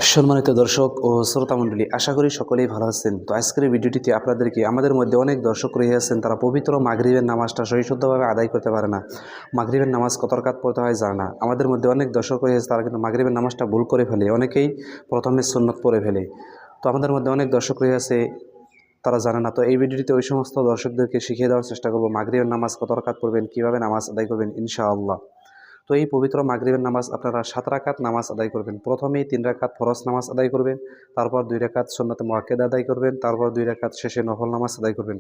সম্মানিত দর্শক ও শ্রোতা মণ্ডলী, আশা করি সকলেই ভালো আছেন। তো আজকের এই ভিডিওটিতে আপনাদেরকে আমাদের মধ্যে অনেক দর্শক রয়েছেন, তারা পবিত্র মাগরিবের নামাজটা সহিশুদ্ধভাবে আদায় করতে পারে না। মাগরিবের নামাজ কত রাকাত পড়তে হয় জানে না। আমাদের মধ্যে অনেক দর্শক রয়েছে, তারা কিন্তু মাগরিবের নামাজটা ভুল করে ফেলে, অনেকেই প্রথমে সুন্নত পড়ে ফেলে। তো আমাদের মধ্যে অনেক দর্শক রয়েছে, তারা জানে না। তো এই ভিডিওটিতে ওই সমস্ত দর্শকদেরকে শিখিয়ে দেওয়ার চেষ্টা করব মাগরিবের নামাজ কত রাকাত পড়বেন, কীভাবে নামাজ আদায় করবেন ইনশাআল্লাহ। তো এই পবিত্র মাগরিবের নামাজ আপনারা 7 রাকাত নামাজ আদায় করবেন। প্রথমেই 3 রাকাত ফরজ নামাজ আদায় করবেন, তারপর 2 রাকাত সুন্নাতে মুআক্কাদা আদায় করবেন, তারপর 2 রাকাত শেষে নফল নামাজ আদায় করবেন।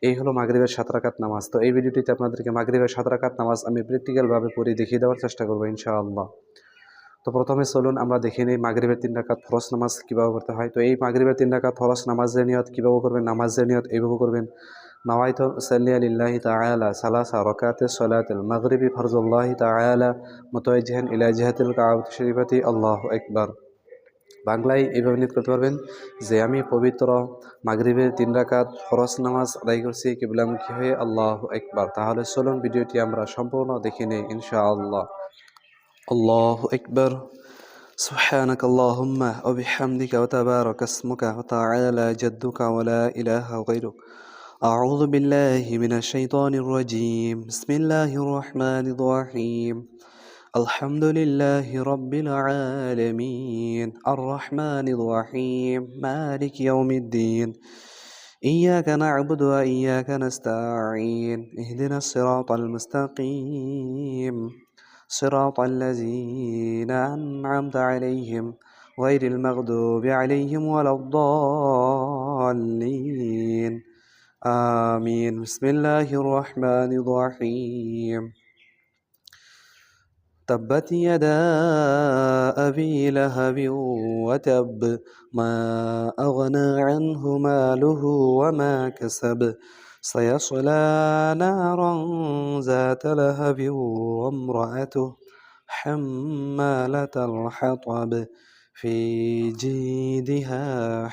এই হলো মাগরিবের 7 রাকাত নামাজ। তো এই ভিডিওটিতে আপনাদেরকে মাগরিবের 7 রাকাত নামাজ আমি প্র্যাকটিক্যালভাবে পড়ে দেখিয়ে দেওয়ার চেষ্টা করব ইনশাআল্লাহ। তো প্রথমে চলুন আমরা দেখে নিই মাগরিবের 3 রাকাত ফরজ নামাজ কীভাবে পড়তে হয়। তো এই মাগরিবের 3 রাকাত ফরজ নামাজের নিয়ত কীভাবে করবেন, নামাজের নিয়ত এইভাবে করবেন: নাওয়াইতু উসাল্লিয়া লিল্লাহি তাআলা সালাসা রাকাতিস সালাতিল মাগরিবি ফারজুল্লাহি তাআলা মুতাওয়াজ্জিহান ইলা জিহাতিল কাবাতি শরীফাতি আল্লাহু আকবার। বাংলায় এইভাবে নিয়ত করতে পারবেন যে আমি পবিত্র মাগরিবের 3 রাকাত ফরজ নামাজ আদায় করছি কিবলামুখী হয়ে, আল্লাহু আকবার। তাহলে চলুন ভিডিওটি আমরা সম্পূর্ণ দেখে নিই ইনশাআল্লাহ। আল্লাহু আকবার। سبحانك اللهم وبحمدك وتبارك اسمك وتعالى جدك ولا إله غيرك. أعوذ بالله من الشيطان الرجيم. بسم الله الرحمن الرحيم. الحمد لله رب العالمين الرحمن الرحيم مالك يوم الدين. إياك نعبد وإياك نستعين. اهدنا الصراط المستقيم صراط الذين أنعمت عليهم غير المغضوب عليهم ولا الضالين آمين. بسم الله الرحمن الرحيم. تبت يدا أبي لهب وتب ما أغنى عنه ماله وما كسب سيصلى نارا ذات لهب وامرأته حمالة الحطب في جيدها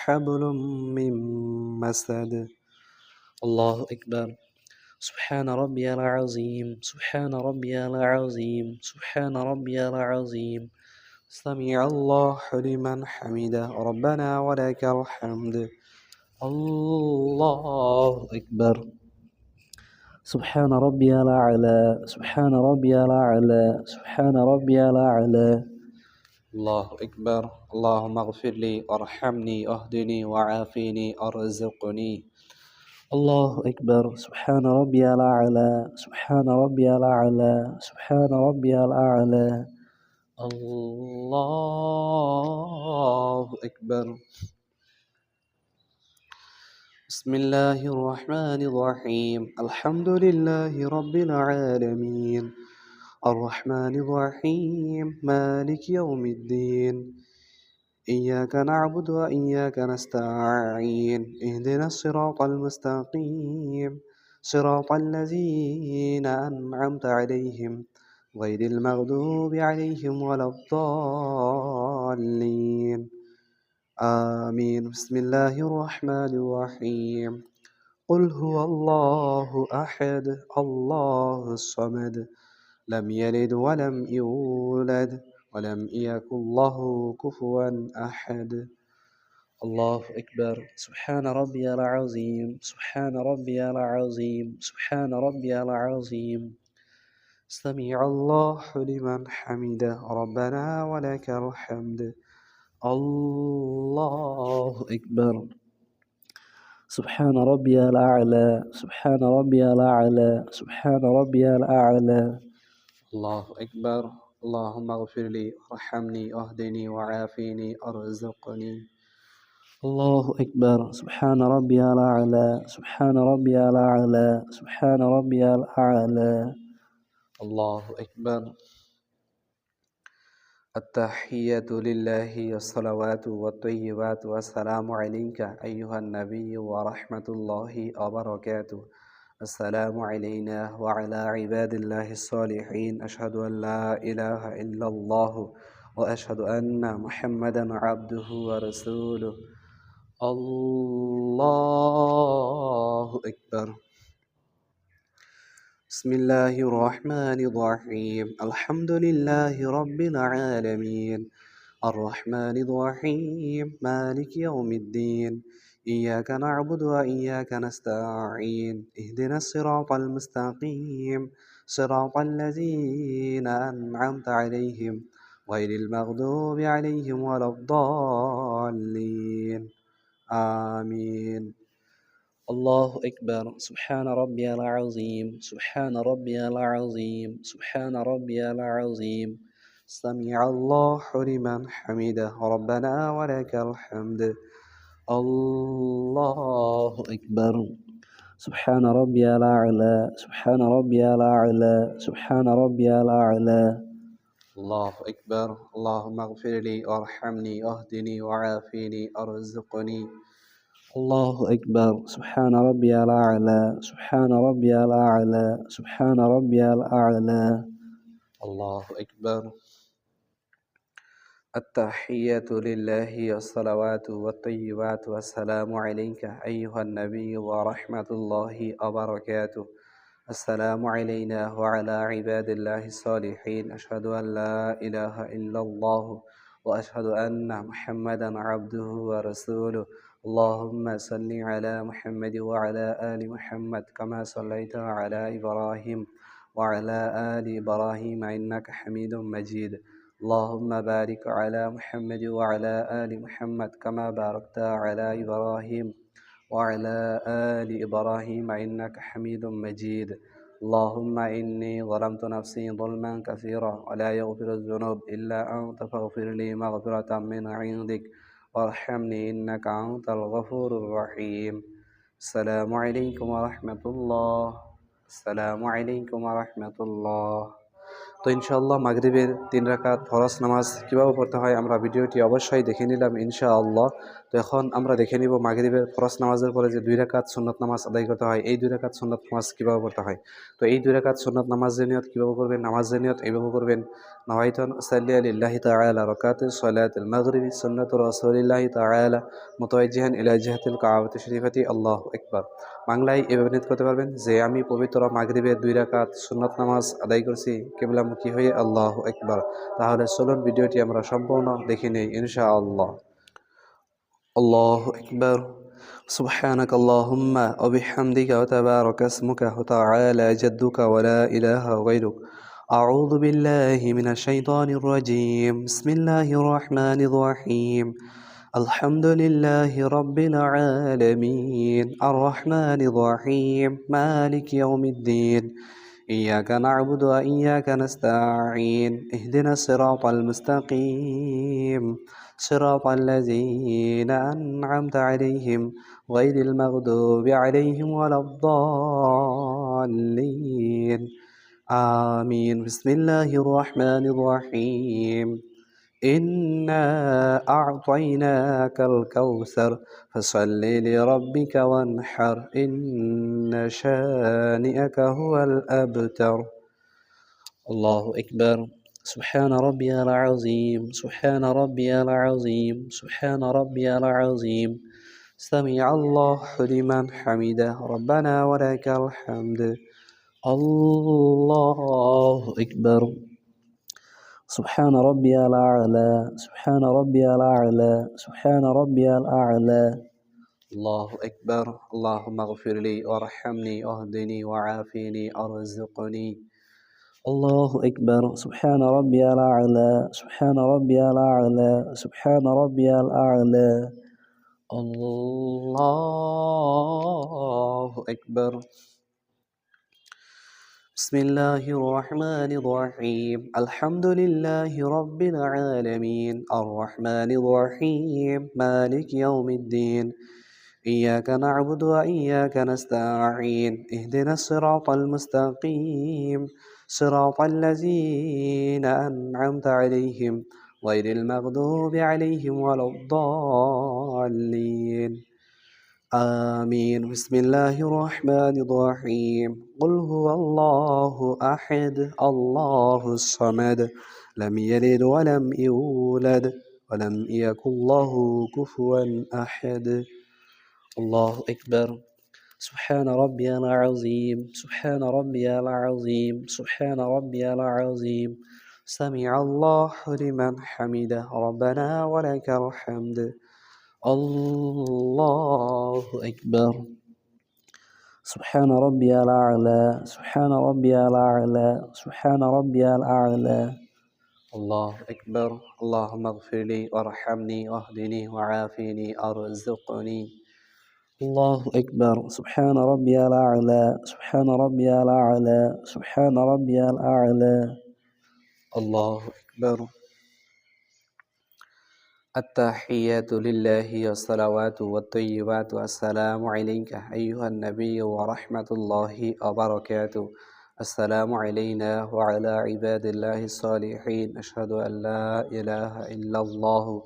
حبل من مسد. الله أكبر. سبحان ربي العظيم سبحان ربي العظيم سبحان ربي العظيم. سمع الله لمن حمده ربنا ولك الحمد. الله أكبر. سبحان ربي الأعلى سبحان ربي الأعلى سبحان ربي الأعلى. الله أكبر. اللهم اغفر لي وارحمني واهدني وعافني ارزقني. الله أكبر. سبحان ربي الأعلى سبحان ربي الأعلى سبحان ربي الأعلى. الله أكبر. بسم الله الرحمن الرحيم. الحمد لله رب العالمين الرحمن الرحيم مالك يوم الدين. إياك نعبد وإياك نستعين. اهدنا الصراط المستقيم صراط الذين أنعمت عليهم غير المغضوب عليهم ولا الضالين آمين. بسم الله الرحمن الرحيم. قل هو الله أحد الله الصمد لم يلد ولم يولد ولم يكن له كفوا أحد. الله أكبر. سبحان ربي العظيم سبحان ربي العظيم سبحان ربي العظيم. سمع الله لمن حمده ربنا ولك الحمد. الله أكبر. سبحان ربي الأعلى سبحان ربي الأعلى سبحان ربي الأعلى. الله أكبر. اللهم اغفر لي وارحمني واهدني وعافني ارزقني. الله أكبر. سبحان ربي الأعلى سبحان ربي الأعلى سبحان ربي الأعلى. الله أكبر. التحية لله والصلوات والطيبات والسلام عليك أيها النبي ورحمة الله وبركاته. السلام علينا وعلى عباد الله الصالحين. أشهد أن لا إله إلا الله وأشهد أن محمدا عبده ورسوله. الله أكبر. بسم الله الرحمن الرحيم. الحمد لله رب العالمين الرحمن الرحيم مالك يوم الدين إياك نعبد وإياك نستعين اهدنا الصراط المستقيم صراط الذين أنعمت عليهم غير المغضوب عليهم ولا الضالين آمين. الله أكبر. سبحان ربي العظيم سبحان ربي العظيم سبحان ربي العظيم. سمع الله لمن حمده ربنا ولك الحمد. الله أكبر. سبحان ربي الأعلى سبحان ربي الأعلى سبحان ربي الأعلى. الله أكبر. اللهم اغفر لي وارحمني واهدني وعافيني ارزقني. الله أكبر. سبحان ربي الأعلى سبحان ربي الأعلى سبحان ربي الأعلى. الله أكبر. التحيات لله والصلوات والطيبات والسلام عليك أيها النبي ورحمة الله وبركاته. السلام علينا وعلى عباد الله الصالحين. أشهد أن لا إله إلا الله وأشهد أن محمدا عبده ورسوله. اللهم صل على محمد وعلى آل محمد كما صليت على إبراهيم وعلى آل إبراهيم إنك حميد مجيد. اللهم بارك على محمد وعلى آل محمد كما باركت على إبراهيم وعلى آل إبراهيم إنك حميد مجيد. اللهم إني ظلمت نفسي ظلما كثيرا ولا يغفر الذنوب إلا أنت فاغفر لي مغفرة من عندك وارحمني إنك أنت الغفور الرحيم. السلام عليكم ورحمة الله. السلام عليكم ورحمة الله. তো ইনশাআল্লাহ মাগরিবের 3 রাকাত ফরজ নামাজ কীভাবে পড়তে হয় আমরা ভিডিওটি অবশ্যই দেখে নিলাম ইনশাআল্লাহ। তো এখন আমরা দেখে নিব মাগরিবের ফরজ নামাজের পরে যে 2 রাকাত সুন্নত নামাজ আদায় করতে হয়, এই 2 রাকাত সুন্নত নামাজ কীভাবে পড়তে হয়। তো এই 2 রাকাত সুন্নত নামাজের নিয়ত কীভাবে করবেন, নামাজের নিয়ত এইভাবে করবেন। নাওয়াইতুন উসাল্লি লিল্লাহি তাআলা রাকাতিস সালাতিল মাগরিবি সুন্নাতু রাসূলিল্লাহি তাআলা মুতাওয়াজ্জিহান ইলা জিহাতিল কাবাতি শরীফাতি আল্লাহু আকবার। বাংলায় এভাবে নিয়ত করতে পারবেন যে আমি পবিত্র মাগরিবের 2 রাকাত সুন্নত নামাজ আদায় করছি কিবলামুখী হয়ে আল্লাহু আকবার। তাহলে চলুন ভিডিওটি আমরা সম্পূর্ণ দেখে নেই ইনশাআল্লাহ। আল্লাহু আকবার। سبحانك اللهم وبحمدك وتبارك اسمك وتعالى جدك ولا إله غيرك. أعوذ بالله من الشيطان الرجيم. بسم الله الرحمن الرحيم. الحمد لله رب العالمين الرحمن الرحيم مالك يوم الدين إياك نعبد وإياك نستعين اهدنا الصراط المستقيم صراط الذين أنعمت عليهم غير المغضوب عليهم ولا الضالين آمين. بسم الله الرحمن الرحيم. إنا أعطيناك الكوثر فصل لربك وانحر إن شانئك هو الأبتر. الله أكبر. سبحان ربي العظيم سبحان ربي العظيم سبحان ربي العظيم. سمع الله لمن حمده ربنا ولك الحمد. الله أكبر. سبحان ربي الأعلى سبحان ربي الأعلى سبحان ربي الأعلى. الله أكبر. اللهم اغفر لي وارحمني واهدني وعافيني ارزقني. الله أكبر. سبحان ربي الأعلى سبحان ربي الأعلى سبحان ربي الأعلى. الله أكبر. بسم الله الرحمن الرحيم. الحمد لله رب العالمين الرحمن الرحيم مالك يوم الدين إياك نعبد وإياك نستعين اهدنا الصراط المستقيم صراط الذين أنعمت عليهم غير المغضوب عليهم ولا الضالين آمين. بسم الله الرحمن الرحيم. قل هو الله أحد الله الصمد لم يلد ولم يولد ولم يكن له كفوا أحد. الله أكبر. سبحان ربي العظيم سبحان ربي العظيم سبحان ربي العظيم. سمع الله لمن حمده ربنا ولك الحمد الله أكبر سبحان ربي الأعلى سبحان ربي الأعلى سبحان ربي الأعلى الله أكبر اللهم اغفر لي وارحمني واهدني وعافني أرزقني الله أكبر سبحان ربي الأعلى سبحان ربي الأعلى سبحان ربي الأعلى الله أكبر التحيات لله والصلوات والطيبات والسلام عليك أيها النبي ورحمة الله وبركاته السلام علينا وعلى عباد الله الصالحين أشهد أن لا إله إلا الله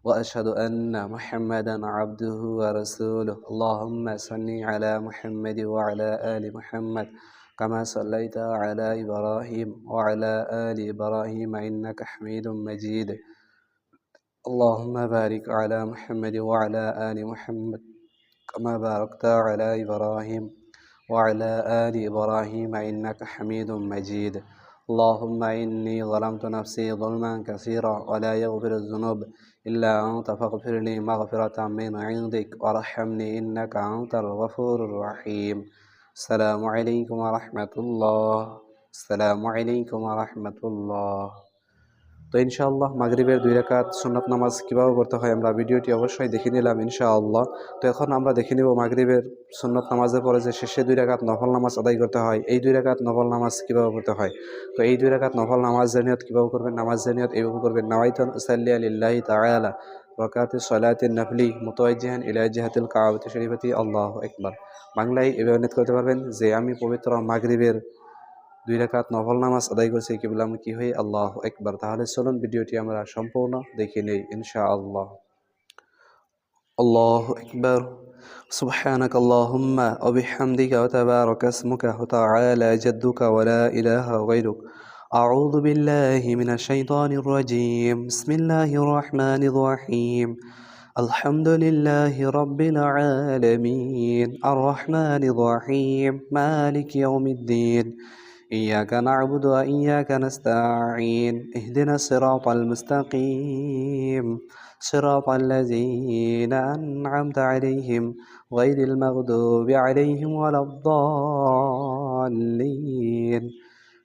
وأشهد أن محمدا عبده ورسوله اللهم صل على محمد وعلى آل محمد كما صليت على إبراهيم وعلى آل إبراهيم إنك حميد مجيد اللهم بارك على محمد وعلى آل محمد كما باركت على إبراهيم وعلى آل إبراهيم إنك حميد مجيد اللهم إني ظلمت نفسي ظلما كثيرا ولا يغفر الذنوب إلا أنت فاغفر لي مغفرة من عندك وارحمني إنك أنت الغفور الرحيم السلام عليكم ورحمة الله السلام عليكم ورحمة الله তো ইনশাআল্লাহ মাগরিবের 2 রাকাত সুন্নাত নামাজ কিভাবে পড়তে হয় আমরা ভিডিওটি অবশ্যই দেখে নিলাম ইনশাআল্লাহ। তো এখন আমরা দেখে নিব মাগরিবের সুন্নাত নামাজের পরে যে শেষে 2 রাকাত নফল নামাজ আদায় করতে হয়, এই 2 রাকাত নফল নামাজ কিভাবে পড়তে হয়। তো এই 2 রাকাত নফল নামাজের নিয়ত কিভাবে করবেন, নামাজের নিয়ত এইভাবে করবেন, নাওয়াইতুন উসাল্লি লিল্লাহি তাআলা রাকাতি সালাতিন নাফলি মুতাওয়াজ্জিহান ইলা জিহাতিল কাবাতি শরীফাতি আল্লাহু আকবার। বাংলায় এভাবে নিয়ত করতে পারবেন যে আমি পবিত্র মাগরিবের 2 রাকাত নফল নামাজ আদায় করছি কিবলামুখী হয়ে আল্লাহু আকবার। তাহলে চলুন ভিডিওটি আমরা সম্পূর্ণ দেখে নেই ইনশাআল্লাহ। আল্লাহু আকবার সুবহানাক আল্লাহুম্মা ওয়া বিহামদিকা ওয়া তাবারাকা ইসমুকা ওয়া তাআলা জাদ্দুকা ওয়া লা ইলাহা গায়রুক আউযু বিল্লাহি মিনাশ শাইতানির রাজীম বিসমিল্লাহির রহমানির রহিম আলহামদুলিল্লাহি রাব্বিল আলামিন আর রহমানির রহিম মালিকি ইয়াউমিদ্দিন إياك نعبد وإياك نستعين اهدنا الصراط المستقيم صراط الذين أنعمت عليهم غير المغضوب عليهم ولا الضالين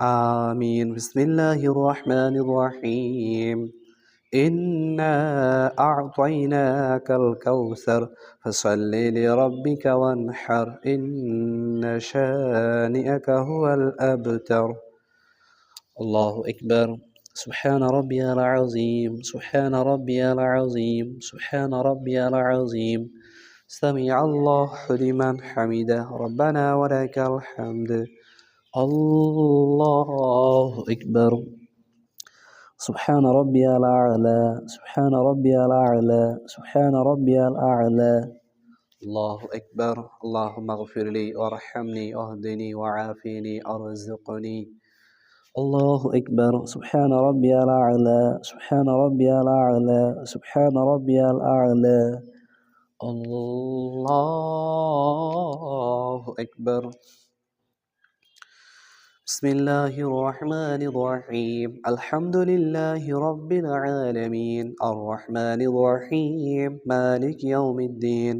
آمين بسم الله الرحمن الرحيم إنا أعطيناك الكوثر فصل لربك وانحر إن شانئك هو الأبتر الله أكبر سبحان ربي العظيم سبحان ربي العظيم سبحان ربي العظيم سمع الله لمن حمده ربنا ولك الحمد الله أكبر سبحان ربي الأعلى سبحان ربي الأعلى سبحان ربي الأعلى الله أكبر اللهم اغفر لي وارحمني واهدني وعافني أرزقني الله أكبر سبحان ربي الأعلى سبحان ربي الأعلى سبحان ربي الأعلى الله أكبر بسم الله الرحمن الرحيم الحمد لله رب العالمين الرحمن الرحيم مالك يوم الدين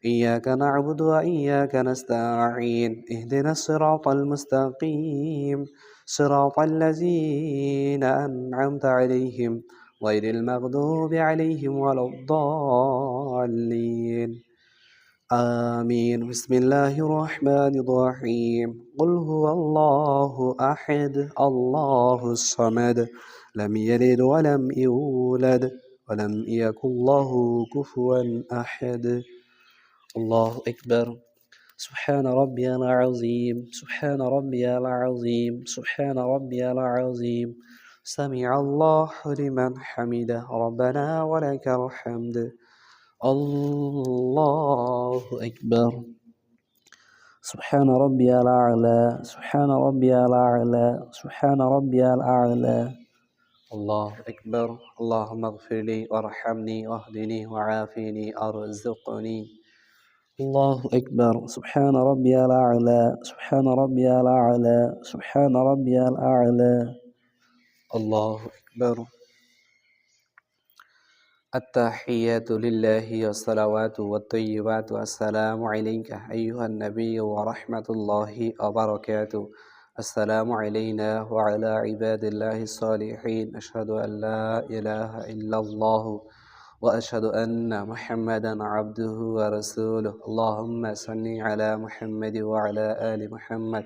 إياك نعبد وإياك نستعين اهدنا الصراط المستقيم صراط الذين أنعمت عليهم غير المغضوب عليهم ولا الضالين آمين بسم الله الرحمن الرحيم قل هو الله أحد الله الصمد لم يلد ولم يولد ولم يكن له كفوا أحد الله أكبر سبحان ربي العظيم سبحان ربي العظيم سبحان ربي العظيم سمع الله لمن حمده ربنا ولك الحمد الله أكبر سبحان ربي الأعلى سبحان ربي الأعلى سبحان ربي الأعلى الله أكبر اللهم اغفر لي وارحمني واهدني وعافني أرزقني الله أكبر سبحان ربي الأعلى سبحان ربي الأعلى سبحان ربي الأعلى الله أكبر. التحيات لله والصلوات والطيبات والسلام عليك أيها النبي ورحمة الله وبركاته. السلام علينا وعلى عباد الله الصالحين. أشهد أن لا إله إلا الله وأشهد أن محمدا عبده ورسوله. اللهم صل على محمد وعلى آل محمد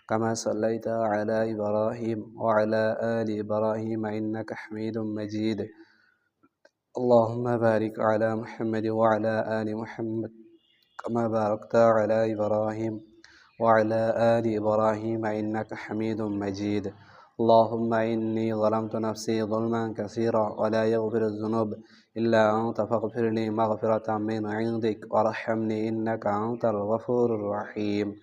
كما صليت على إبراهيم وعلى آل إبراهيم إنك حميد مجيد. اللهم بارك على محمد وعلى آل محمد كما باركت على إبراهيم وعلى آل إبراهيم إنك حميد مجيد. اللهم إني ظلمت نفسي ظلما كثيرا ولا يغفر الذنوب إلا أنت فاغفر لي مغفرة من عندك وارحمني إنك أنت الغفور الرحيم.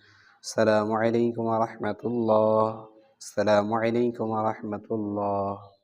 السلام عليكم ورحمة الله. السلام عليكم ورحمة الله.